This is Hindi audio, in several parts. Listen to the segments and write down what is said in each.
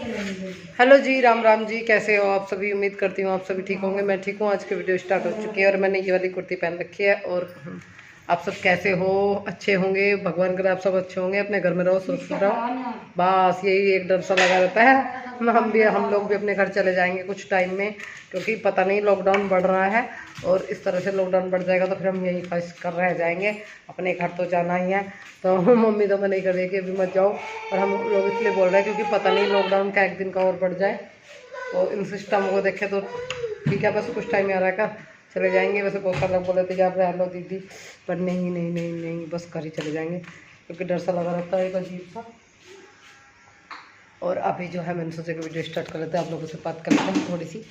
हेलो जी, राम राम जी। कैसे हो आप सभी? उम्मीद करती हूँ आप सभी ठीक होंगे। मैं ठीक हूँ। आज की वीडियो स्टार्ट हो चुकी है और मैंने ये वाली कुर्ती पहन रखी है। और आप सब कैसे हो? अच्छे होंगे, भगवान करे आप सब अच्छे होंगे। अपने घर में रहो, सुरक्षित रहो, बस यही एक डर सा लगा रहता है। हम लोग भी अपने घर चले जाएंगे कुछ टाइम में, क्योंकि पता नहीं लॉकडाउन बढ़ रहा है और इस तरह से लॉकडाउन बढ़ जाएगा तो फिर हम यहीं फंस कर रह जाएंगे। अपने घर तो जाना ही है। तो मम्मी तो मना ही कर रही है कि अभी मत जाओ, और हम लोग इसलिए बोल रहे हैं क्योंकि पता नहीं लॉकडाउन का एक दिन का और बढ़ जाए। तो इन सिस्टम को देखे तो ठीक है, बस कुछ टाइम यहाँ रहकर चले जाएंगे। वैसे बहुत सारे लोग बोले थे कि आप रह लो दीदी, पर नहीं नहीं नहीं नहीं, बस घर ही चले जाएंगे क्योंकि डर सा लगा रहता है एक अजीब सा। और अभी जो है मैंने सोचा कि वीडियो स्टार्ट कर लेते हैं, आप लोगों से बात कर लेते हैं थोड़ी सी।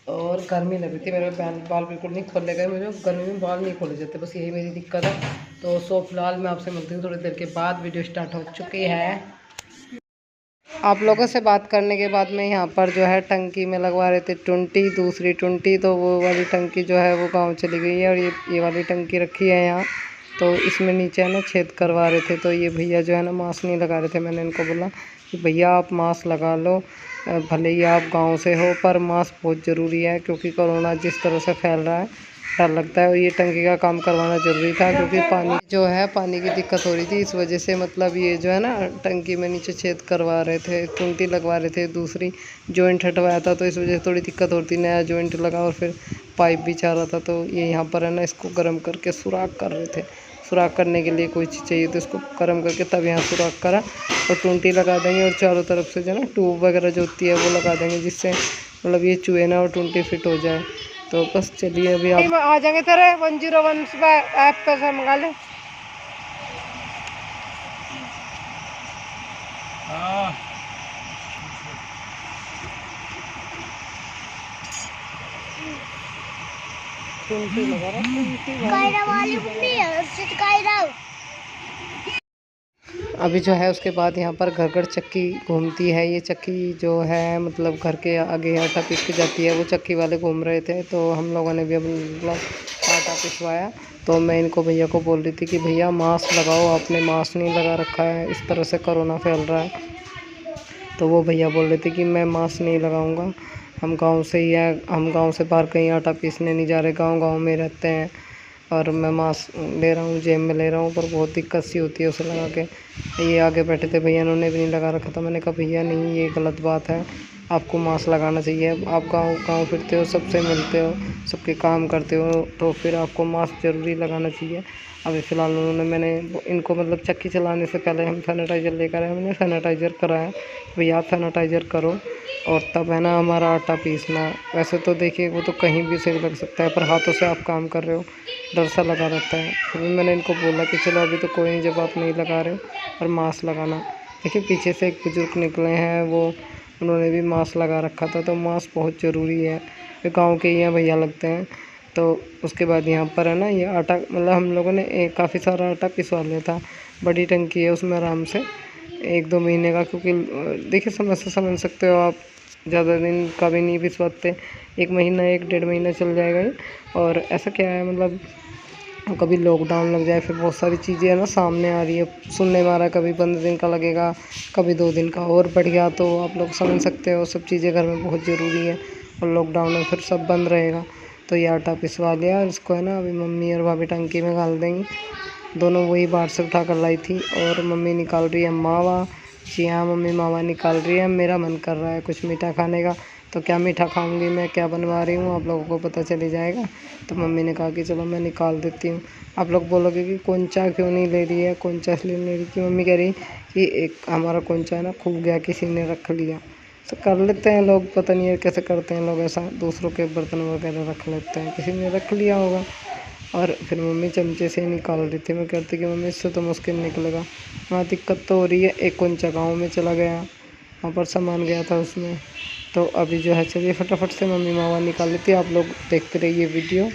और गर्मी लग रही थी, मेरे बाल बिल्कुल नहीं खोले गए, मुझे गर्मी में बाल नहीं खोले जाते, बस यही मेरी दिक्कत है। तो सो फिलहाल मैं आपसे मिलती हूँ थोड़ी देर के बाद। वीडियो स्टार्ट हो चुकी है। आप लोगों से बात करने के बाद में यहाँ पर जो है टंकी में लगवा रहे थे टुंटी, दूसरी टुंटी। तो वो वाली टंकी जो है वो गांव चली गई है और ये वाली टंकी रखी है यहाँ। तो इसमें नीचे है ना छेद करवा रहे थे। तो ये भैया जो है ना मास्क नहीं लगा रहे थे। मैंने इनको बोला कि भैया आप मास्क लगा लो, भले ही आप गांव से हो, पर मास्क बहुत ज़रूरी है क्योंकि कोरोना जिस तरह से फैल रहा है डर लगता है। और ये टंकी का काम करवाना ज़रूरी था क्योंकि पानी जो है, पानी की दिक्कत हो रही थी, इस वजह से मतलब ये जो है ना टंकी में नीचे छेद करवा रहे थे, टूंटी लगवा रहे थे, दूसरी जॉइंट हटवाया था। तो इस वजह से थोड़ी दिक्कत होती, नया जॉइंट लगा और फिर पाइप भी चाह रहा था। तो ये यहाँ पर है ना इसको गर्म करके सुराख कर रहे थे। सुराख करने के लिए कोई चीज़ चाहिए तो इसको गर्म करके तब यहाँ सुराख करा और टूंटी लगा देंगे। और चारों तरफ से जो है ना ट्यूब वगैरह जो होती है वो लगा देंगे, जिससे मतलब ये चूहे ना और टूंटी फिट हो जाए। तो बस चलिए अभी आप आ जाएंगे तेरे 101 पे ऐप पे से मंगा ले। अभी जो है उसके बाद यहाँ पर घर घर चक्की घूमती है। ये चक्की जो है मतलब घर के आगे आटा पीस के जाती है, वो चक्की वाले घूम रहे थे। तो हम लोगों ने भी अब मतलब आटा पिसवाया। तो मैं इनको भैया को बोल रही थी कि भैया मास्क लगाओ, आपने मास्क नहीं लगा रखा है, इस तरह से कोरोना फैल रहा है। तो वो भैया बोल रहे थे कि मैं मास्क नहीं लगाऊंगा, हम गांव से ही है, हम गांव से बाहर कहीं आटा पीसने नहीं जा रहे, गांव में रहते हैं। और मैं मास्क ले रहा हूँ, जेब में ले रहा हूँ, पर बहुत दिक्कत सी होती है उसे लगा के। ये आगे बैठे थे भैया, इन्होंने भी नहीं लगा रखा था। मैंने कहा भैया नहीं, ये गलत बात है, आपको मास्क लगाना चाहिए। आप गाँव फिरते हो, सबसे मिलते हो, सबके काम करते हो, तो फिर आपको मास्क ज़रूरी लगाना चाहिए। अभी फ़िलहाल मैंने इनको मतलब चक्की चलाने से पहले हम सैनिटाइज़र लेकर आए, हमने सैनिटाइज़र कराया। भैया आप सैनिटाइज़र करो और तब है ना हमारा आटा पीसना। वैसे तो देखिए वो तो कहीं भी से लग सकता है, पर हाथों से आप काम कर रहे हो, डर सा लगा रहता है। फिर भी मैंने इनको बोला कि चलो अभी तो कोई नहीं, जब आप नहीं लगा रहे हो, और मास्क लगाना। देखिए पीछे से एक बुजुर्ग निकले हैं, वो उन्होंने भी मास्क लगा रखा था। तो मास्क बहुत ज़रूरी है। फिर गाँव के यहाँ भैया लगते हैं। तो उसके बाद यहाँ पर है ना ये आटा मतलब हम लोगों ने काफ़ी सारा आटा पिसवा लिया था। बड़ी टंकी है, उसमें आराम से 1-2 महीने का, क्योंकि देखिए समस्या समझ सकते हो आप, ज़्यादा दिन का भी नहीं पिसवाते, 1 महीना 1-1.5 महीना चल जाएगा ये। और ऐसा क्या है मतलब कभी लॉकडाउन लग जाए, फिर बहुत सारी चीज़ें है ना सामने आ रही है, सुनने में आ रहा है कभी 15 दिन का लगेगा, कभी 2 दिन का और बढ़ गया। तो आप लोग समझ सकते हो सब चीज़ें घर में बहुत ज़रूरी है, और लॉकडाउन में फिर सब बंद रहेगा। तो ये आटा पिसवा लिया और इसको है ना अभी मम्मी और भाभी टंकी में डाल देंगी। दोनों वही बाहर से उठा कर लाई थी और मम्मी निकाल रही है मावा। जी हाँ, मम्मी मावा निकाल रही है। मेरा मन कर रहा है कुछ मीठा खाने का, तो क्या मीठा खाऊंगी मैं, क्या बनवा रही हूँ आप लोगों को पता चल ही जाएगा। तो मम्मी ने कहा कि चलो मैं निकाल देती हूँ। आप लोग बोलोगे कि कोंचा क्यों नहीं ले रही है, कोंचा इसलिए नहीं ले रही कि मम्मी कह रही कि एक हमारा कोंचा है ना खो गया, किसी ने रख लिया। तो कर लेते हैं लोग, पता नहीं है कैसे करते हैं लोग ऐसा, दूसरों के बर्तन वगैरह रख लेते हैं, किसी ने रख लिया होगा। और फिर मम्मी चमचे से निकाल रही थी। मैं कहती कि मम्मी इससे तो मुश्किल निकलेगा, वहाँ दिक्कत तो हो रही है। एक कुंचा गाँव में चला गया, वहाँ पर सामान गया था उसमें। तो अभी जो है चलिए फटाफट से मम्मी मावा निकाल लेती है। आप लोग देखते रहिए वीडियो।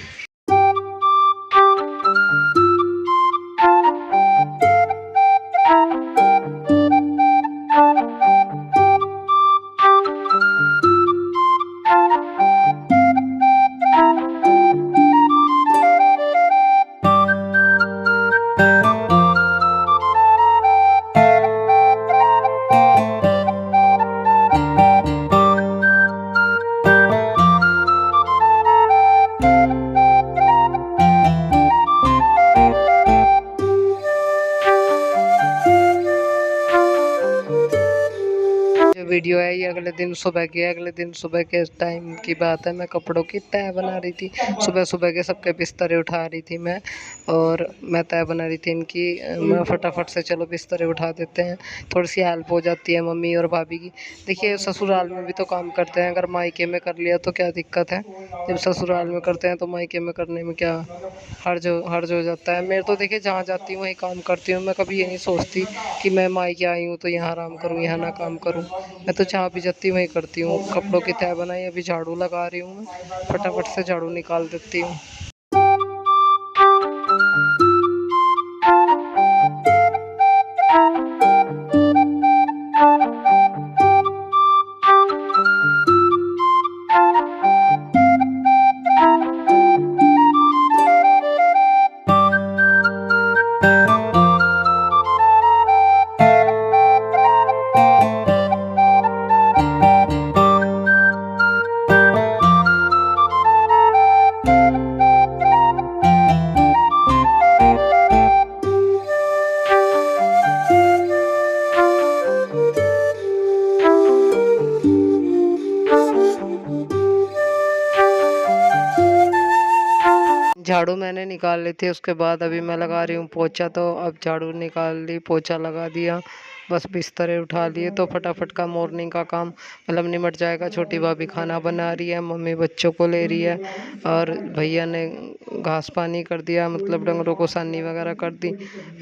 जो वीडियो है ये अगले दिन सुबह की है। अगले दिन सुबह के टाइम की बात है, मैं कपड़ों की तह बना रही थी। सुबह सुबह के सबके बिस्तरे उठा रही थी मैं, और मैं तह बना रही थी इनकी। मैं फटाफट से चलो बिस्तरे उठा देते हैं, थोड़ी सी हेल्प हो जाती है मम्मी और भाभी की। देखिए ससुराल में भी तो काम करते हैं, अगर मायके में कर लिया तो क्या दिक्कत है। जब ससुराल में करते हैं तो मायके में करने में क्या हर्ज हो जाता है। मेरे तो देखिए जहाँ जाती हूँ वहीं काम करती हूँ। मैं कभी ये नहीं सोचती कि मैं मायके आई हूँ तो यहाँ आराम करूँ, यहाँ ना काम करूँ। मैं तो जहाँ भी जाती हूँ वहीं करती हूँ। कपड़ों की तह बनाई, अभी झाड़ू लगा रही हूँ मैं, फटाफट से झाड़ू निकाल देती हूँ। झाड़ू मैंने निकाल ली थी, उसके बाद अभी मैं लगा रही हूँ पोछा। तो अब झाड़ू निकाल ली, पोछा लगा दिया, बस बिस्तरे उठा लिए तो फटाफट का मॉर्निंग का काम मतलब निमट जाएगा। छोटी भाभी खाना बना रही है, मम्मी बच्चों को ले रही है, और भैया ने घास पानी कर दिया, मतलब डंगरों को सानी वगैरह कर दी,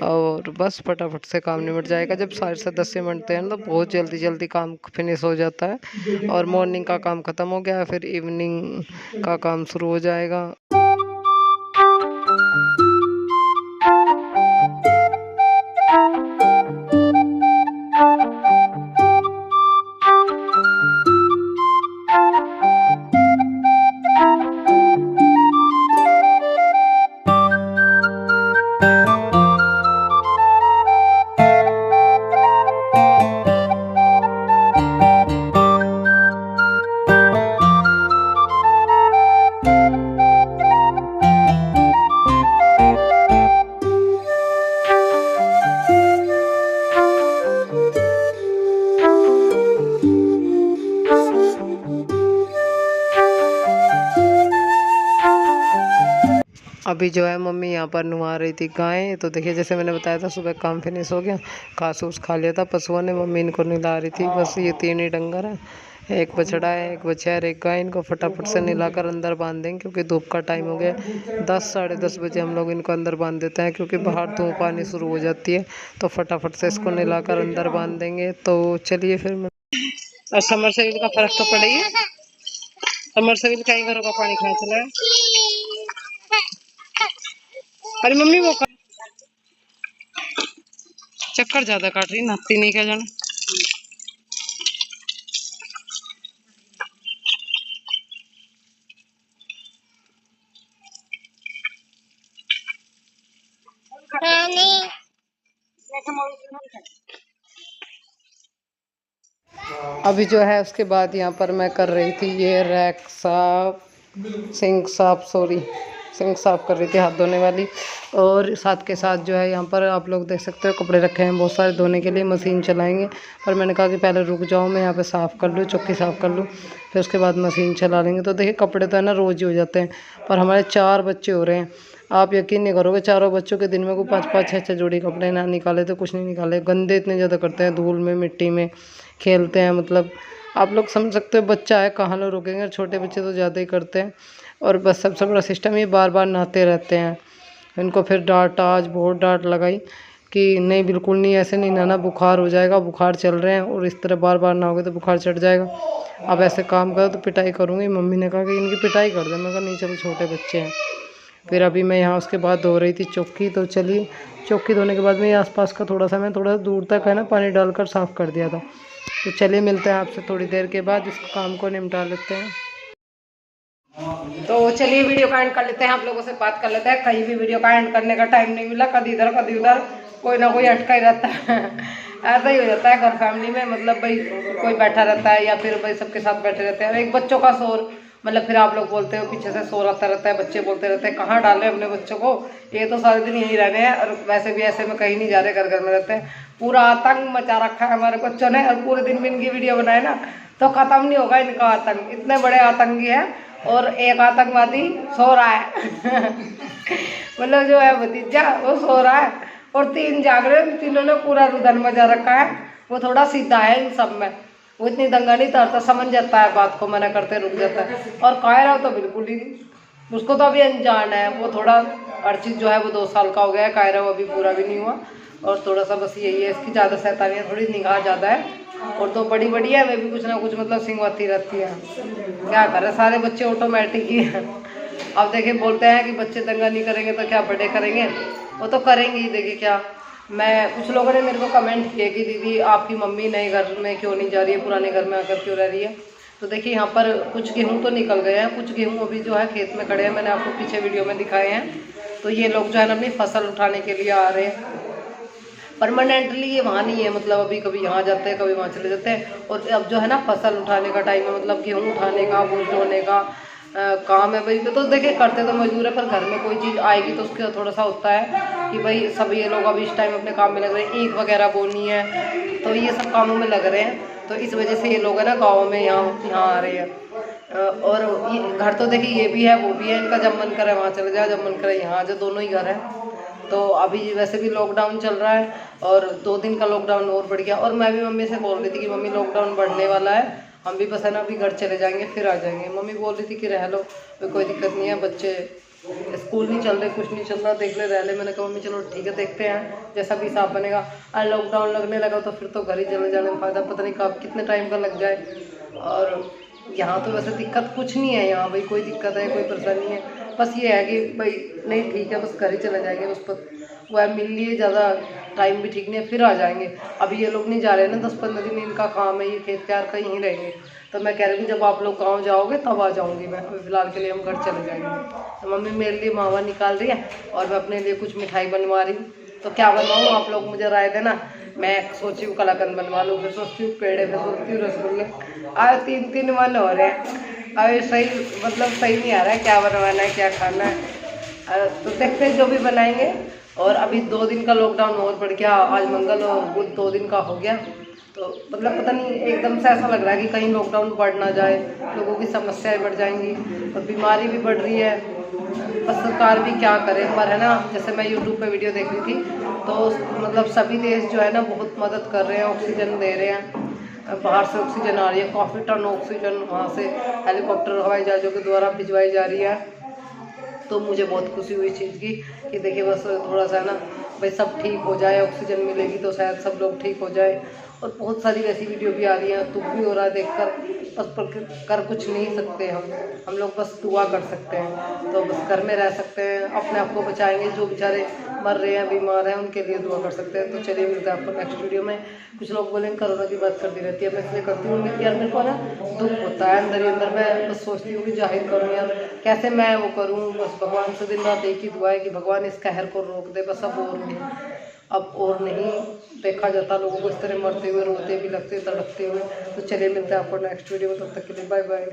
और बस फटाफट से काम निमट जाएगा। जब साढ़े से 10 से मिनटते हैं तो बहुत जल्दी जल्दी काम फिनिश हो जाता है, और मॉर्निंग का काम ख़त्म हो गया, फिर इवनिंग का काम शुरू हो जाएगा। अभी जो है मम्मी यहाँ पर नुहा रही थी गाय। तो देखिए जैसे मैंने बताया था सुबह काम फिनिश हो गया, घास उस खा लिया था पशुओं ने, मम्मी इनको नहला रही थी। बस ये 3 ही डंगर है, एक बछड़ा है, एक बछिया है, एक गाय। इनको फटाफट से नहलाकर अंदर बांध देंगे, क्योंकि धूप का टाइम हो गया। 10 साढ़े 10 बजे हम लोग इनको अंदर बांध देते हैं, क्योंकि बाहर धूप आनी शुरू हो जाती है। तो फटाफट से इसको नहलाकर अंदर बांध देंगे। तो चलिए फिर मैं, और समर सेविल का फर्क तो पड़ा ही है। समर सेविल कई घरों का पानी खा चला है। अरे मम्मी वो चक्कर ज्यादा काट रही, नहाती नहीं क्या जाना। अभी जो है उसके बाद यहाँ पर मैं कर रही थी ये रैक साफ, सिंक साफ, सिंक साफ कर रही थी, हाथ धोने वाली। और साथ के साथ जो है यहाँ पर आप लोग देख सकते हो कपड़े रखे हैं बहुत सारे धोने के लिए, मशीन चलाएंगे। पर मैंने कहा कि पहले रुक जाओ, मैं यहाँ पे साफ़ कर लूँ, चौकी साफ़ कर लूँ, फिर उसके बाद मशीन चला लेंगे। तो देखिए कपड़े तो है ना रोज़ ही हो जाते हैं, पर हमारे 4 बच्चे हो रहे हैं। आप यकीन नहीं करोगे, चारों बच्चों के दिन में को 5-5 6-6 जोड़ी कपड़े ना निकाले तो कुछ नहीं निकाले। गंदे इतने ज़्यादा करते हैं, धूल में मिट्टी में खेलते हैं। मतलब आप लोग समझ सकते हो बच्चा है, कहाँ लोग रोकेंगे। छोटे बच्चे तो ज़्यादा ही करते हैं। और बस सबसे बड़ा सिस्टम ये बार बार नहाते रहते हैं। इनको फिर डांटा, आज बहुत डांट लगाई कि नहीं बिल्कुल नहीं, ऐसे नहीं नहाना, बुखार हो जाएगा, बुखार चल रहे हैं और इस तरह बार बार नहाओगे तो बुखार चढ़ जाएगा। अब ऐसे काम करो तो पिटाई करूँगी। मम्मी ने कहा कि इनकी पिटाई कर दे। मैं कहा नहीं चलो छोटे बच्चे हैं। फिर अभी मैं यहाँ उसके बाद धो रही थी चौकी। तो चलिए चौकी धोने के बाद में आसपास का थोड़ा सा दूर तक है ना पानी डालकर साफ़ कर दिया था। तो चलिए मिलते हैं आपसे थोड़ी देर के बाद, इस काम को निपटा लेते हैं। तो चलिए वीडियो का एंड कर लेते हैं, आप लोगों से बात कर लेते हैं। कहीं भी वीडियो का एंड करने का टाइम नहीं मिला, कभी इधर कभी उधर, कोई ना कोई अटका ही रहता है। ऐसा ही हो जाता है घर फैमिली में, मतलब भाई कोई बैठा रहता है या फिर भाई सबके साथ बैठे रहते हैं। एक बच्चों का शोर, मतलब फिर आप लोग बोलते हो पीछे से शोर आता रहता है, बच्चे बोलते रहते हैं कहाँ डाले अपने बच्चों को, ये तो सारे दिन यहीं रहने हैं। और वैसे भी ऐसे में कहीं नहीं जा रहे, घर घर में रहते हैं। पूरा आतंक मचा रखा है हमारे बच्चों ने, और पूरे दिन में इनकी वीडियो बनाए ना तो खत्म नहीं होगा इनका आतंक। इतने बड़े आतंकी है। और एक आतंकवादी सो रहा है मतलब जो है भतीजा वो सो रहा है, और 3 जाग रहे हैं। तीनों ने पूरा रुदन मचा रखा है। वो थोड़ा सीधा है इन सब में, वो इतनी दंगा नहीं करता, समझ जाता है बात को, मना करते रुक जाता है। और कायरा तो बिल्कुल ही नहीं, उसको तो अभी अनजान है। वो थोड़ा अर्चित जो है वो 2 साल का हो गया है, कायरा वो अभी पूरा भी नहीं हुआ। और थोड़ा सा बस यही है, इसकी ज़्यादा शैतानी है, थोड़ी निगाह ज़्यादा है। और तो बड़ी बड़ी है, वे भी कुछ ना कुछ मतलब सिंगवाती रहती है। क्या करें, सारे बच्चे ऑटोमेटिक ही हैं। अब देखिए बोलते हैं कि बच्चे दंगा नहीं करेंगे तो क्या बड़े करेंगे, वो तो करेंगे ही। देखिए क्या, मैं कुछ लोगों ने मेरे को कमेंट किए कि दीदी आपकी मम्मी नए घर में क्यों नहीं जा रही है, पुराने घर में आकर क्यों रह रही है। तो देखिए यहाँ पर कुछ गेहूँ तो निकल गए हैं, कुछ गेहूँ अभी जो है खेत में खड़े हैं, मैंने आपको पीछे वीडियो में दिखाए हैं। तो ये लोग जो है ना अपनी फसल उठाने के लिए आ रहे हैं। परमानेंटली ये वहाँ नहीं है, मतलब अभी कभी यहाँ जाते हैं, कभी वहाँ चले जाते हैं। और अब जो है ना फसल उठाने का टाइम है, मतलब गेहूँ उठाने का, बोझ ढोने का काम है भाई। तो देखिए करते तो मजदूर है, पर घर में कोई चीज़ आएगी तो उसका थोड़ा सा होता है कि भाई सब ये लोग अभी इस टाइम अपने काम में लग रहे हैं। ईख वगैरह बोनी है, तो ये सब कामों में लग रहे हैं। तो इस वजह से ये लोग है ना गाँव में यहाँ आ रहे हैं। और ये घर तो देखिए ये भी है वो भी है, इनका जब मन करे वहाँ चले जाओ, जब मन करे यहाँ आ जाओ, दोनों ही घर है। तो अभी वैसे भी लॉकडाउन चल रहा है, और 2 दिन का लॉकडाउन और बढ़ गया। और मैं भी मम्मी से बोल रही थी कि मम्मी लॉकडाउन बढ़ने वाला है, हम भी बस है ना अभी घर चले जाएंगे फिर आ जाएंगे। मम्मी बोल रही थी कि रह लो, कोई दिक्कत नहीं है, बच्चे स्कूल नहीं चल रहे, कुछ नहीं चल रहा, देख ले रह ले। मैंने कहा मम्मी चलो ठीक है, देखते हैं जैसा भी हिसाब बनेगा। और लॉकडाउन लगने लगा तो फिर तो घर ही चले जाने में फ़ायदा, पता नहीं कब कितने टाइम का लग जाए। और यहाँ तो वैसे दिक्कत कुछ नहीं है, यहाँ भाई कोई दिक्कत है, कोई परेशानी है। बस ये है कि भाई नहीं ठीक है, बस घर ही चले जाएंगे, उस पर वो है मिल लिए, ज़्यादा टाइम भी ठीक नहीं है, फिर आ जाएंगे। अभी ये लोग नहीं जा रहे हैं ना, 10-15 दिन इनका काम है, ये खेत तैयार कहीं ही रहेंगे। तो मैं कह रही हूँ जब आप लोग गाँव जाओगे तब आ जाऊँगी मैं, फिलहाल के लिए हम घर चले जाएंगे। तो मम्मी मेरे लिए मावा निकाल रही है, और मैं अपने लिए कुछ मिठाई बनवा रही हूँ। तो क्या बनवाऊँ आप लोग मुझे राय देना। मैं सोची हूँ कलाकंद बनवा लूँ, फिर सोचती हूँ पेड़े, फिर सोचती हूँ रसगुल्ले। आज 3 मन हो रहे हैं, अभी सही मतलब सही नहीं आ रहा है क्या बनवाना है क्या खाना है। तो देखते हैं जो भी बनाएंगे। और अभी 2 दिन का लॉकडाउन और बढ़ गया, आज मंगल और बुध 2 दिन का हो गया। तो मतलब पता नहीं एकदम से ऐसा लग रहा है कि कहीं लॉकडाउन बढ़ ना जाए, लोगों की समस्याएं बढ़ जाएंगी और बीमारी भी बढ़ रही है। बस सरकार भी क्या करे, पर है ना जैसे मैं यूट्यूब पे वीडियो देख रही थी तो मतलब सभी देश जो है ना बहुत मदद कर रहे हैं, ऑक्सीजन दे रहे हैं, बाहर से ऑक्सीजन आ रही है, काफ़ी टन ऑक्सीजन वहाँ से हेलीकॉप्टर हवाई जहाज़ों के द्वारा भिजवाई जा रही है। तो मुझे बहुत खुशी हुई इस चीज़ की कि देखिए बस थोड़ा सा ना भाई सब ठीक हो जाए, ऑक्सीजन मिलेगी तो शायद सब लोग ठीक हो जाए। और बहुत सारी वैसी वीडियो भी आ रही हैं, दुख भी हो रहा है देखकर, बस कर कुछ नहीं सकते हम लोग बस दुआ कर सकते हैं। तो बस घर में रह सकते हैं, अपने आप को बचाएंगे, जो बेचारे मर रहे हैं बीमार हैं उनके लिए दुआ कर सकते हैं। तो चलिए मिलते हैं आपको नेक्स्ट वीडियो में। कुछ लोग बोलेंगे कोरोना की बात करती रहती है, मैं इसलिए करती हूँ यार, मेरे को ना दुख होता है अंदर ही अंदर। मैं बस सोचती हूँ कि जाहिर करूँ यार, कैसे मैं वो करूँ। बस भगवान से दिन रात एक ही दुआ है कि भगवान इस कहर को रोक दे, बस अब और नहीं देखा जाता लोगों को इस तरह मरते हुए, रोते भी लगते, तड़पते हुए। तो चलिए मिलते हैं आपको नेक्स्ट वीडियो में, तब तक के लिए बाय बाय।